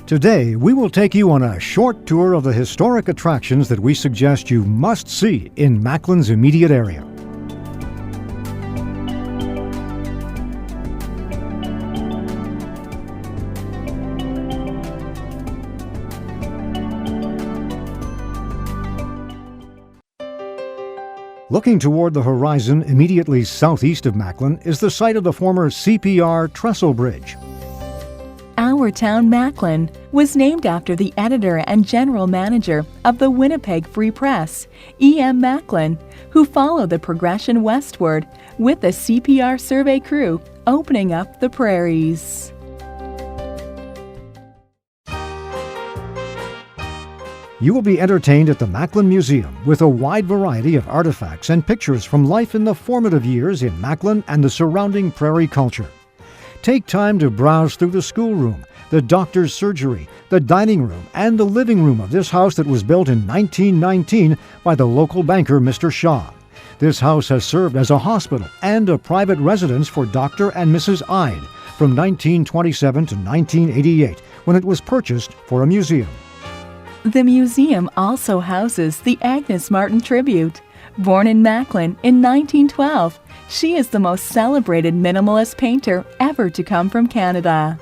Today, we will take you on a short tour of the historic attractions that we suggest you must see in Macklin's immediate area. Looking toward the horizon immediately southeast of Macklin is the site of the former CPR Trestle Bridge. Our town, Macklin, was named after the editor and general manager of the Winnipeg Free Press, E.M. Macklin, who followed the progression westward with the CPR survey crew opening up the prairies. You will be entertained at the Macklin Museum with a wide variety of artifacts and pictures from life in the formative years in Macklin and the surrounding prairie culture. Take time to browse through the schoolroom, the doctor's surgery, the dining room, and the living room of this house that was built in 1919 by the local banker, Mr. Shaw. This house has served as a hospital and a private residence for Dr. and Mrs. Ide from 1927 to 1988, when it was purchased for a museum. The museum also houses the Agnes Martin Tribute. Born in Macklin in 1912, she is the most celebrated minimalist painter ever to come from Canada.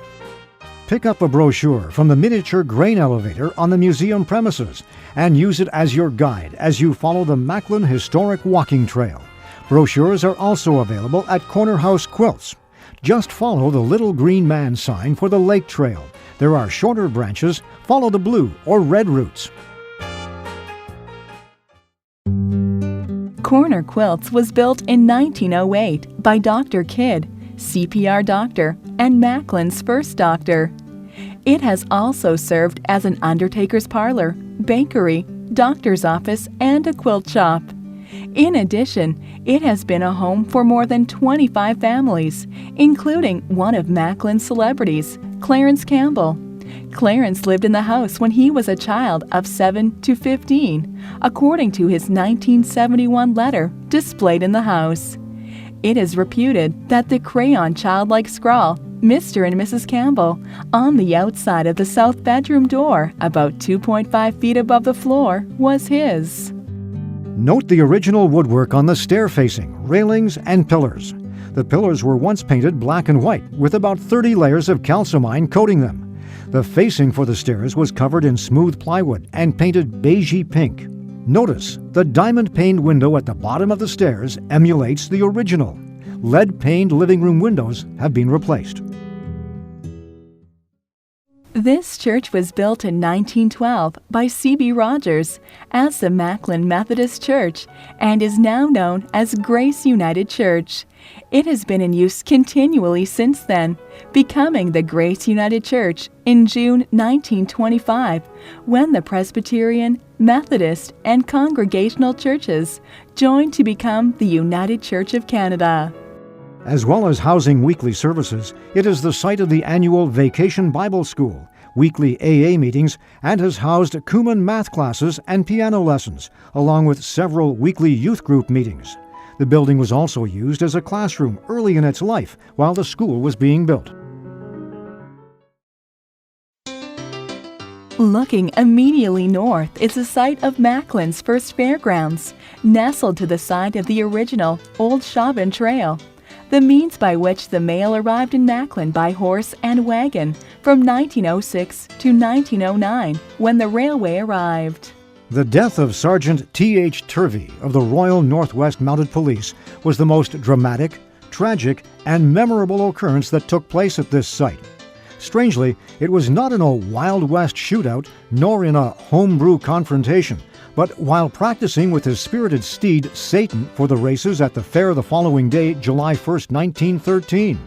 Pick up a brochure from the miniature grain elevator on the museum premises and use it as your guide as you follow the Macklin Historic Walking Trail. Brochures are also available at Corner House Quilts. Just follow the little green man sign for the Lake Trail. There are shorter branches. Follow the blue or red routes. Corner Quilts was built in 1908 by Dr. Kidd, CPR doctor and Macklin's first doctor. It has also served as an undertaker's parlor, bakery, doctor's office, and a quilt shop. In addition, it has been a home for more than 25 families, including one of Macklin's celebrities, Clarence Campbell. Clarence lived in the house when he was a child of 7 to 15, according to his 1971 letter displayed in the house. It is reputed that the crayon childlike scrawl, Mr. and Mrs. Campbell, on the outside of the south bedroom door, about 2.5 feet above the floor, was his. Note the original woodwork on the stair facing, railings, and pillars. The pillars were once painted black and white, with about 30 layers of calcimine coating them. The facing for the stairs was covered in smooth plywood and painted beigey pink. Notice the diamond-paned window at the bottom of the stairs emulates the original. Lead-paned living room windows have been replaced. This church was built in 1912 by C.B. Rogers as the Macklin Methodist Church and is now known as Grace United Church. It has been in use continually since then, becoming the Grace United Church in June 1925, when the Presbyterian, Methodist, and Congregational churches joined to become the United Church of Canada. As well as housing weekly services, it is the site of the annual Vacation Bible School, weekly AA meetings, and has housed Kumon math classes and piano lessons, along with several weekly youth group meetings. The building was also used as a classroom early in its life while the school was being built. Looking immediately north is the site of Macklin's first fairgrounds, nestled to the side of the original Old Chauvin Trail, the means by which the mail arrived in Macklin by horse and wagon from 1906 to 1909, when the railway arrived. The death of Sergeant T.H. Turvey of the Royal Northwest Mounted Police was the most dramatic, tragic, and memorable occurrence that took place at this site. Strangely, it was not in a Wild West shootout nor in a homebrew confrontation, but while practicing with his spirited steed Satan for the races at the fair the following day, July 1st, 1913.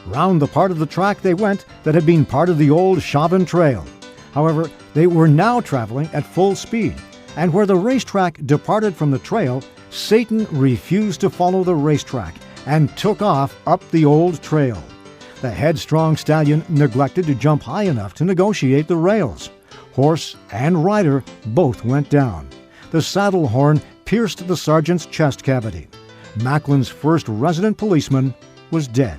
Round the part of the track they went that had been part of the old Chauvin Trail. However, they were now traveling at full speed, and where the racetrack departed from the trail, Satan refused to follow the racetrack and took off up the old trail. The headstrong stallion neglected to jump high enough to negotiate the rails. Horse and rider both went down. The saddle horn pierced the sergeant's chest cavity. Macklin's first resident policeman was dead.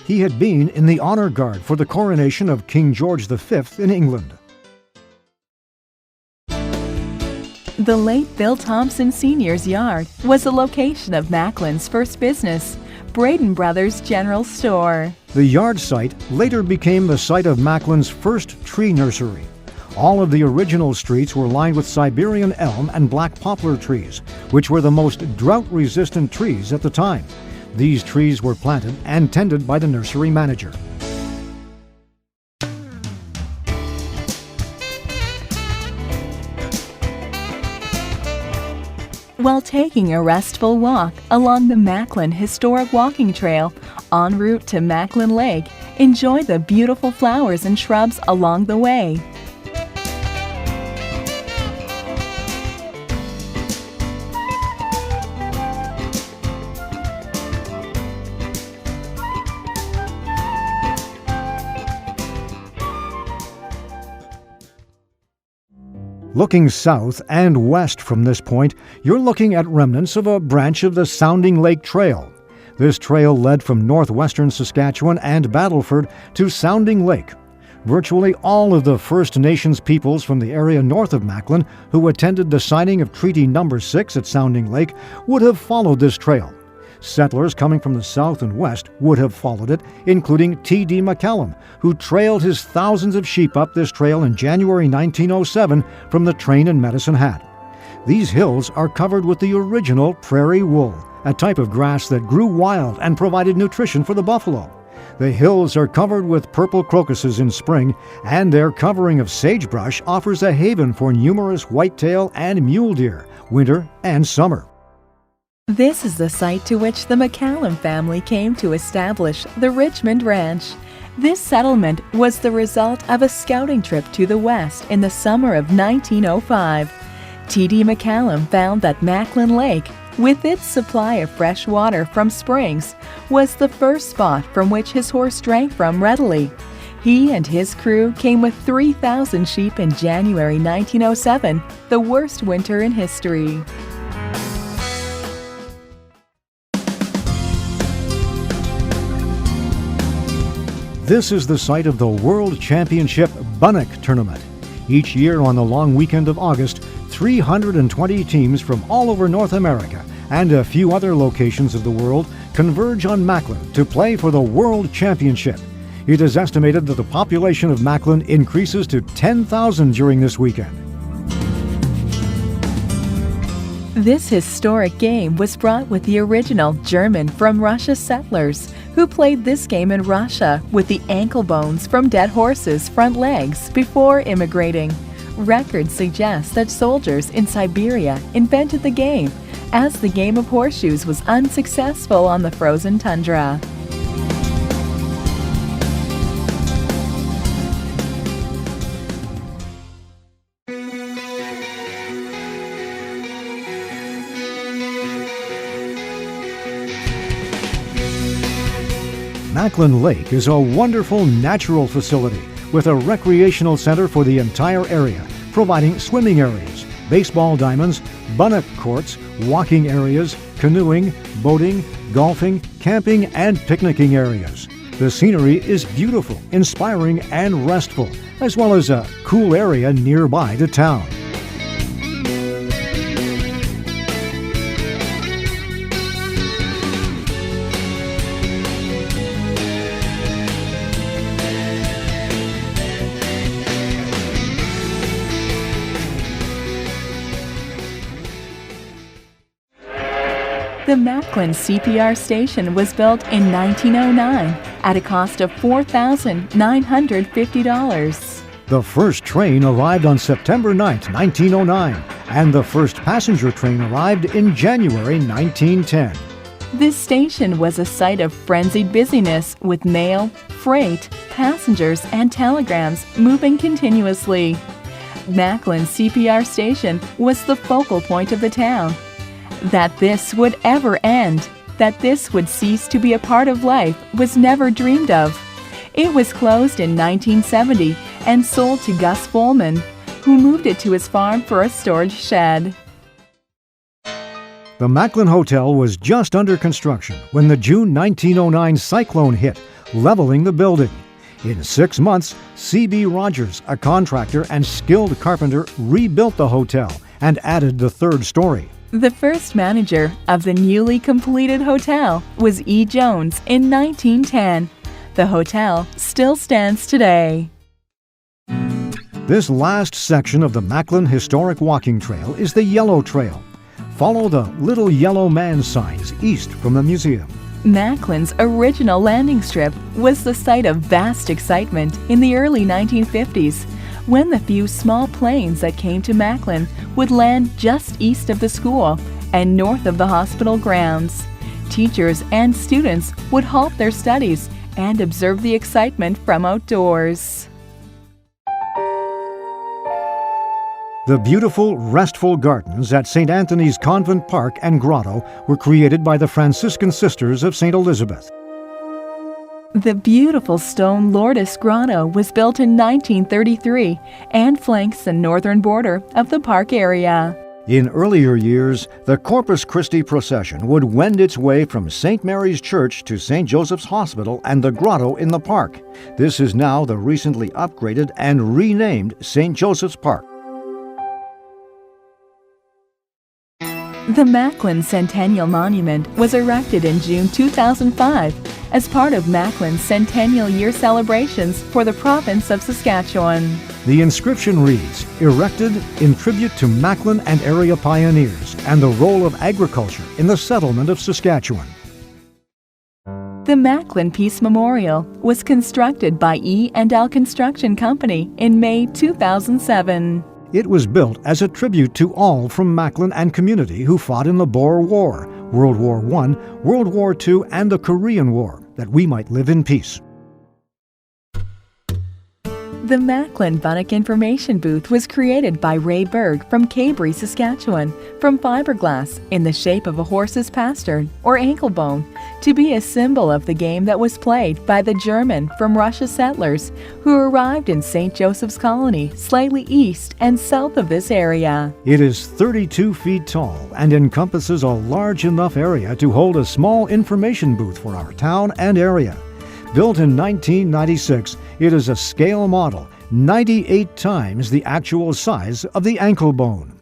He had been in the honor guard for the coronation of King George V in England. The late Bill Thompson Sr.'s yard was the location of Macklin's first business, Braden Brothers General Store. The yard site later became the site of Macklin's first tree nursery. All of the original streets were lined with Siberian elm and black poplar trees, which were the most drought-resistant trees at the time. These trees were planted and tended by the nursery manager. While taking a restful walk along the Macklin Historic Walking Trail en route to Macklin Lake, enjoy the beautiful flowers and shrubs along the way. Looking south and west from this point, you're looking at remnants of a branch of the Sounding Lake Trail. This trail led from northwestern Saskatchewan and Battleford to Sounding Lake. Virtually all of the First Nations peoples from the area north of Macklin who attended the signing of Treaty No. 6 at Sounding Lake would have followed this trail. Settlers coming from the south and west would have followed it, including T.D. McCallum, who trailed his thousands of sheep up this trail in January 1907 from the train in Medicine Hat. These hills are covered with the original prairie wool, a type of grass that grew wild and provided nutrition for the buffalo. The hills are covered with purple crocuses in spring, and their covering of sagebrush offers a haven for numerous whitetail and mule deer, winter and summer. This is the site to which the McCallum family came to establish the Richmond Ranch. This settlement was the result of a scouting trip to the west in the summer of 1905. T.D. McCallum found that Macklin Lake, with its supply of fresh water from springs, was the first spot from which his horse drank from readily. He and his crew came with 3,000 sheep in January 1907, the worst winter in history. This is the site of the World Championship Bunnock Tournament. Each year on the long weekend of August, 320 teams from all over North America and a few other locations of the world converge on Macklin to play for the World Championship. It is estimated that the population of Macklin increases to 10,000 during this weekend. This historic game was brought with the original German from Russia settlers who played this game in Russia with the ankle bones from dead horses' front legs before immigrating. Records suggest that soldiers in Siberia invented the game, as the game of horseshoes was unsuccessful on the frozen tundra. Macklin Lake is a wonderful natural facility with a recreational center for the entire area, providing swimming areas, baseball diamonds, bunnock courts, walking areas, canoeing, boating, golfing, camping, and picnicking areas. The scenery is beautiful, inspiring, and restful, as well as a cool area nearby to town. The Macklin CPR station was built in 1909 at a cost of $4,950. The first train arrived on September 9, 1909, and the first passenger train arrived in January 1910. This station was a site of frenzied busyness with mail, freight, passengers, and telegrams moving continuously. Macklin CPR station was the focal point of the town. That this would ever end, that this would cease to be a part of life, was never dreamed of. It was closed in 1970 and sold to Gus Folman, who moved it to his farm for a storage shed. The Macklin Hotel was just under construction when the June 1909 cyclone hit, leveling the building. In 6 months, C.B. Rogers, a contractor and skilled carpenter, rebuilt the hotel and added the third story. The first manager of the newly completed hotel was E. Jones in 1910. The hotel still stands today. This last section of the Macklin Historic Walking Trail is the Yellow Trail. Follow the Little Yellow Man signs east from the museum. Macklin's original landing strip was the site of vast excitement in the early 1950s, when the few small planes that came to Macklin would land just east of the school and north of the hospital grounds. Teachers and students would halt their studies and observe the excitement from outdoors. The beautiful, restful gardens at St. Anthony's Convent Park and Grotto were created by the Franciscan Sisters of St. Elizabeth. The beautiful stone Lourdes Grotto was built in 1933 and flanks the northern border of the park area. In earlier years, the Corpus Christi procession would wend its way from St. Mary's Church to St. Joseph's Hospital and the grotto in the park. This is now the recently upgraded and renamed St. Joseph's Park. The Macklin Centennial Monument was erected in June 2005 as part of Macklin's Centennial Year celebrations for the province of Saskatchewan. The inscription reads, "Erected in tribute to Macklin and area pioneers and the role of agriculture in the settlement of Saskatchewan." The Macklin Peace Memorial was constructed by E&L Construction Company in May 2007. It was built as a tribute to all from Macklin and community who fought in the Boer War, World War I, World War II, and the Korean War, that we might live in peace. The Macklin Bunnock Information Booth was created by Ray Berg from Cabri, Saskatchewan, from fiberglass in the shape of a horse's pastern or ankle bone to be a symbol of the game that was played by the German from Russia settlers who arrived in St. Joseph's Colony slightly east and south of this area. It is 32 feet tall and encompasses a large enough area to hold a small information booth for our town and area. Built in 1996, it is a scale model, 98 times the actual size of the ankle bone.